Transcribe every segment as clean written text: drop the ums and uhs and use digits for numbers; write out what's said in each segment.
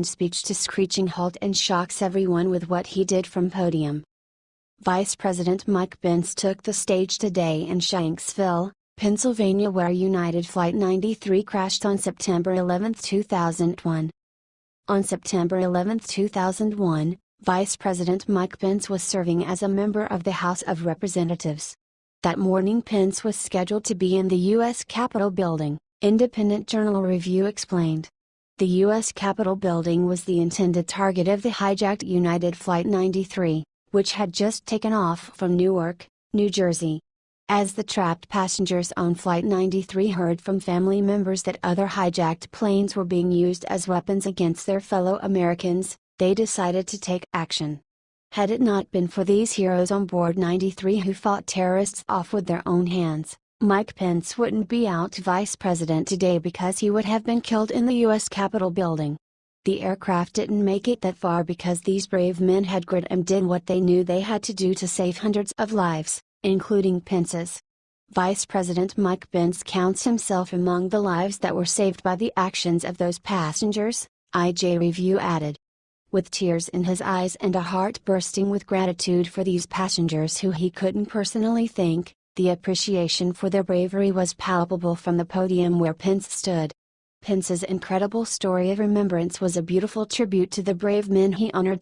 speech to Screeching Halt and shocks everyone with what he did from Podium. Vice President Mike Pence took the stage today in Shanksville, Pennsylvania, where United Flight 93 crashed on September 11, 2001. On September 11, 2001, Vice President Mike Pence was serving as a member of the House of Representatives. That morning Pence was scheduled to be in the U.S. Capitol building, Independent Journal Review explained. The U.S. Capitol building was the intended target of the hijacked United Flight 93, which had just taken off from Newark, New Jersey. As the trapped passengers on Flight 93 heard from family members that other hijacked planes were being used as weapons against their fellow Americans, they decided to take action. Had it not been for these heroes on board 93 who fought terrorists off with their own hands, Mike Pence wouldn't be out vice president today because he would have been killed in the U.S. Capitol building. The aircraft didn't make it that far because these brave men had grit and did what they knew they had to do to save hundreds of lives, including Pence's. Vice President Mike Pence counts himself among the lives that were saved by the actions of those passengers, IJ Review added. With tears in his eyes and a heart bursting with gratitude for these passengers who he couldn't personally thank, the appreciation for their bravery was palpable from the podium where Pence stood. Pence's incredible story of remembrance was a beautiful tribute to the brave men he honored.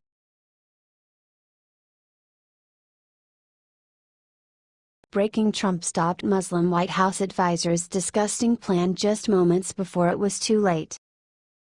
Breaking: Trump stopped Muslim White House advisor's disgusting plan just moments before it was too late.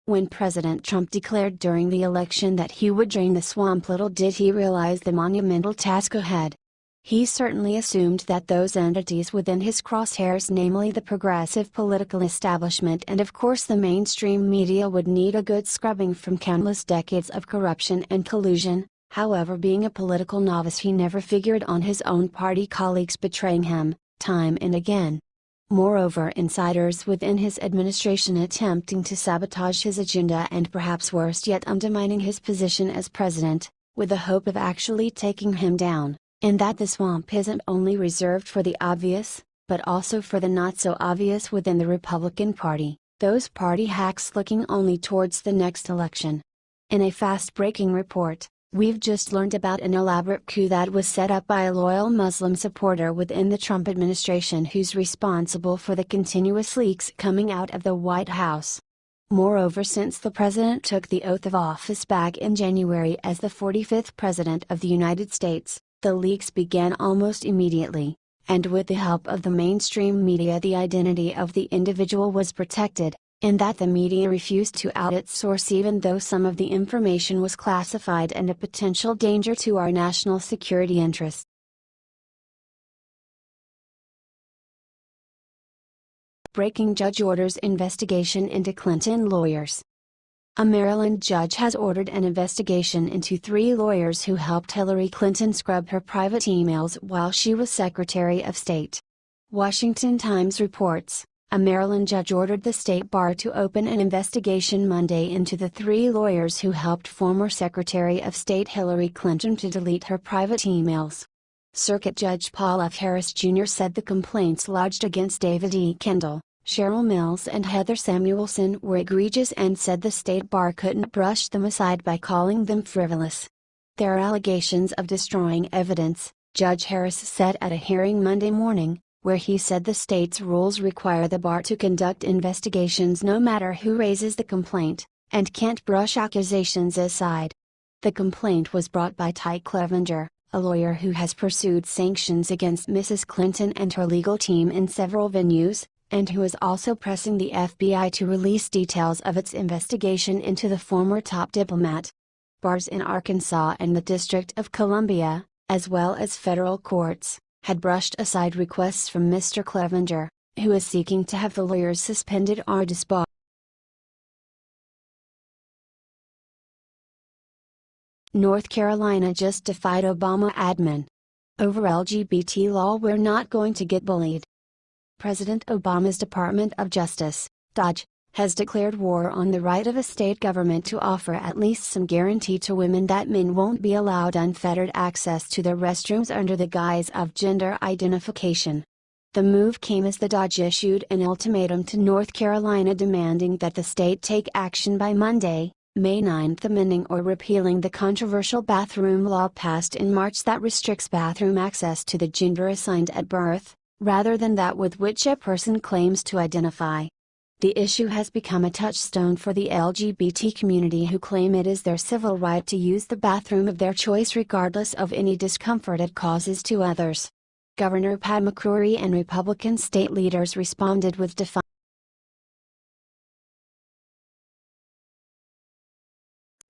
When President Trump declared during the election that he would drain the swamp, little did he realize the monumental task ahead. He certainly assumed that those entities within his crosshairs, namely the progressive political establishment and of course the mainstream media, would need a good scrubbing from countless decades of corruption and collusion. However, being a political novice, he never figured on his own party colleagues betraying him, time and again. Moreover, insiders within his administration attempting to sabotage his agenda and perhaps worse yet undermining his position as president, with the hope of actually taking him down, and that the swamp isn't only reserved for the obvious, but also for the not so obvious within the Republican Party, those party hacks looking only towards the next election. In a fast-breaking report, we've just learned about an elaborate coup that was set up by a loyal Muslim supporter within the Trump administration who's responsible for the continuous leaks coming out of the White House. Moreover, since the president took the oath of office back in January as the 45th president of the United States, the leaks began almost immediately, and with the help of the mainstream media the identity of the individual was protected, in that the media refused to out its source even though some of the information was classified and a potential danger to our national security interests. Breaking: Judge orders investigation into Clinton lawyers. A Maryland judge has ordered an investigation into 3 lawyers who helped Hillary Clinton scrub her private emails while she was Secretary of State. Washington Times reports, a Maryland judge ordered the state bar to open an investigation Monday into the 3 lawyers who helped former Secretary of State Hillary Clinton to delete her private emails. Circuit Judge Paul F. Harris Jr. said the complaints lodged against David E. Kendall, Cheryl Mills and Heather Samuelson were egregious and said the state bar couldn't brush them aside by calling them frivolous. There are allegations of destroying evidence, Judge Harris said at a hearing Monday morning, where he said the state's rules require the bar to conduct investigations no matter who raises the complaint, and can't brush accusations aside. The complaint was brought by Ty Clevenger, a lawyer who has pursued sanctions against Mrs. Clinton and her legal team in several venues, and who is also pressing the FBI to release details of its investigation into the former top diplomat. Bars in Arkansas and the District of Columbia, as well as federal courts, had brushed aside requests from Mr. Clevenger, who is seeking to have the lawyers suspended or disbarred. North Carolina justified Obama admin. Over LGBT law, we're not going to get bullied. President Obama's Department of Justice, DOJ, has declared war on the right of a state government to offer at least some guarantee to women that men won't be allowed unfettered access to their restrooms under the guise of gender identification. The move came as the DOJ issued an ultimatum to North Carolina demanding that the state take action by Monday, May 9th, amending or repealing the controversial bathroom law passed in March that restricts bathroom access to the gender assigned at birth, rather than that with which a person claims to identify. The issue has become a touchstone for the LGBT community, who claim it is their civil right to use the bathroom of their choice regardless of any discomfort it causes to others. Governor Pat McCrory and Republican state leaders responded with defiance.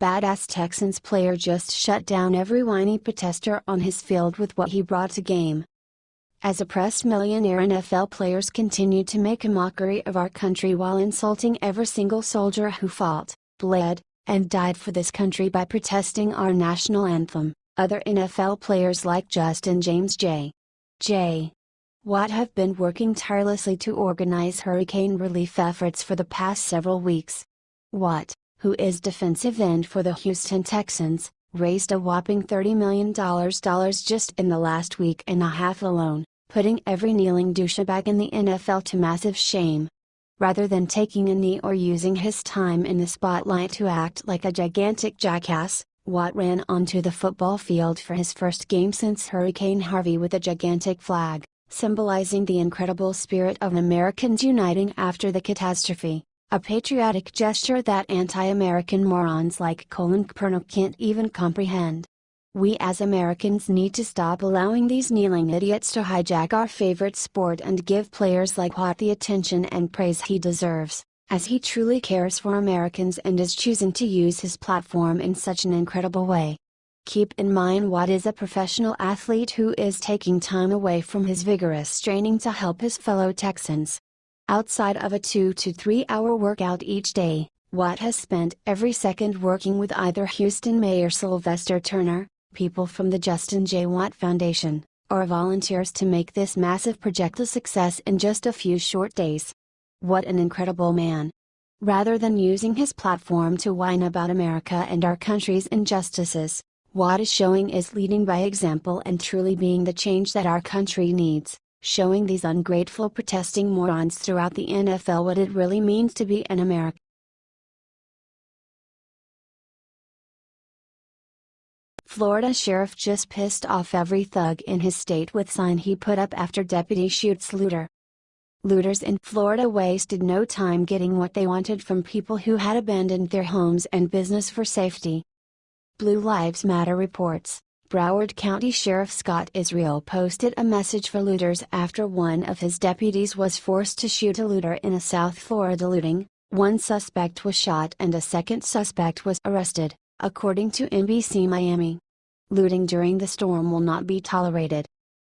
Badass Texans player just shut down every whiny protester on his field with what he brought to game. As oppressed millionaire NFL players continue to make a mockery of our country while insulting every single soldier who fought, bled, and died for this country by protesting our national anthem, other NFL players like Justin James J. Watt have been working tirelessly to organize hurricane relief efforts for the past several weeks. Watt, who is defensive end for the Houston Texans, raised a whopping $30 million just in the last week and a half alone, putting every kneeling douchebag in the NFL to massive shame. Rather than taking a knee or using his time in the spotlight to act like a gigantic jackass, Watt ran onto the football field for his first game since Hurricane Harvey with a gigantic flag, symbolizing the incredible spirit of Americans uniting after the catastrophe. A patriotic gesture that anti-American morons like Colin Kaepernick can't even comprehend. We as Americans need to stop allowing these kneeling idiots to hijack our favorite sport and give players like Watt the attention and praise he deserves, as he truly cares for Americans and is choosing to use his platform in such an incredible way. Keep in mind, Watt is a professional athlete who is taking time away from his vigorous training to help his fellow Texans. Outside of a 2 to 3 hour workout each day, Watt has spent every second working with either Houston Mayor Sylvester Turner, people from the Justin J. Watt Foundation, or volunteers to make this massive project a success in just a few short days. What an incredible man! Rather than using his platform to whine about America and our country's injustices, Watt is showing is leading by example and truly being the change that our country needs, showing these ungrateful protesting morons throughout the NFL what it really means to be an American. Florida sheriff just pissed off every thug in his state with sign he put up after deputy shoots looter. Looters in Florida wasted no time getting what they wanted from people who had abandoned their homes and business for safety. Blue Lives Matter reports, Broward County Sheriff Scott Israel posted a message for looters after one of his deputies was forced to shoot a looter in a South Florida looting. One suspect was shot and a second suspect was arrested, according to NBC Miami. Looting during the storm will not be tolerated.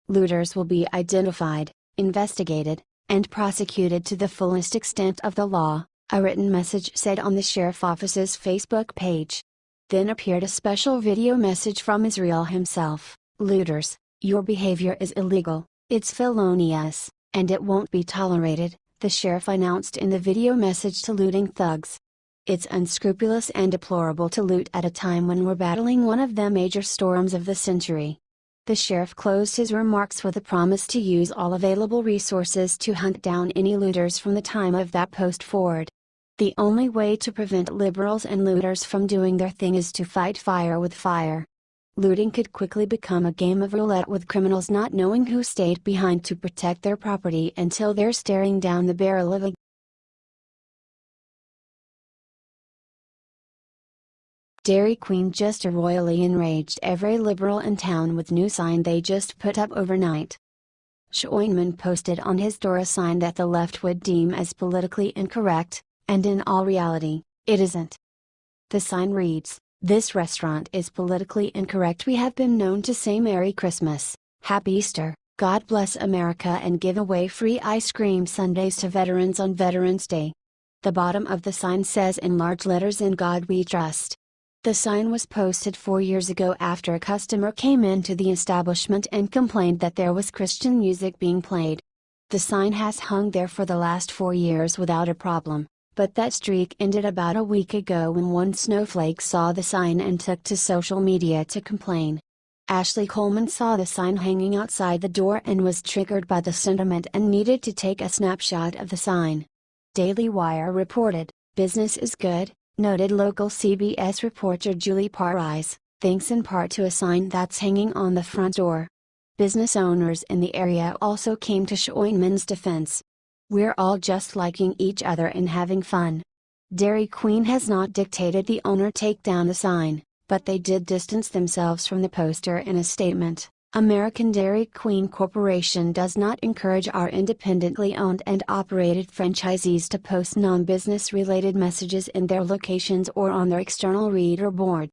Looters will be identified, investigated, and prosecuted to the fullest extent of the law, a written message said on the sheriff's office's Facebook page. Then appeared a special video message from Israel himself. Looters, your behavior is illegal, it's felonious, and it won't be tolerated, the sheriff announced in the video message to looting thugs. It's unscrupulous and deplorable to loot at a time when we're battling one of the major storms of the century. The sheriff closed his remarks with a promise to use all available resources to hunt down any looters from the time of that post forward. The only way to prevent liberals and looters from doing their thing is to fight fire with fire. Looting could quickly become a game of roulette with criminals not knowing who stayed behind to protect their property until they're staring down the barrel of a Dairy Queen just royally enraged every liberal in town with new sign they just put up overnight. Schweinman posted on his door a sign that the left would deem as politically incorrect, and in all reality, it isn't. The sign reads, "This restaurant is politically incorrect. We have been known to say Merry Christmas, Happy Easter, God bless America and give away free ice cream sundaes to veterans on Veterans Day." The bottom of the sign says in large letters, "In God We Trust." The sign was posted 4 years ago after a customer came into the establishment and complained that there was Christian music being played. The sign has hung there for the last 4 years without a problem, but that streak ended about a week ago when one snowflake saw the sign and took to social media to complain. Ashley Coleman saw the sign hanging outside the door and was triggered by the sentiment and needed to take a snapshot of the sign. Daily Wire reported, "Business is good, Noted local CBS reporter Julie Parise, thanks in part to a sign that's hanging on the front door. Business owners in the area also came to Schoenman's defense. "We're all just liking each other and having fun." Dairy Queen has not dictated the owner take down the sign, but they did distance themselves from the poster in a statement. "American Dairy Queen Corporation does not encourage our independently owned and operated franchisees to post non-business related messages in their locations or on their external reader board.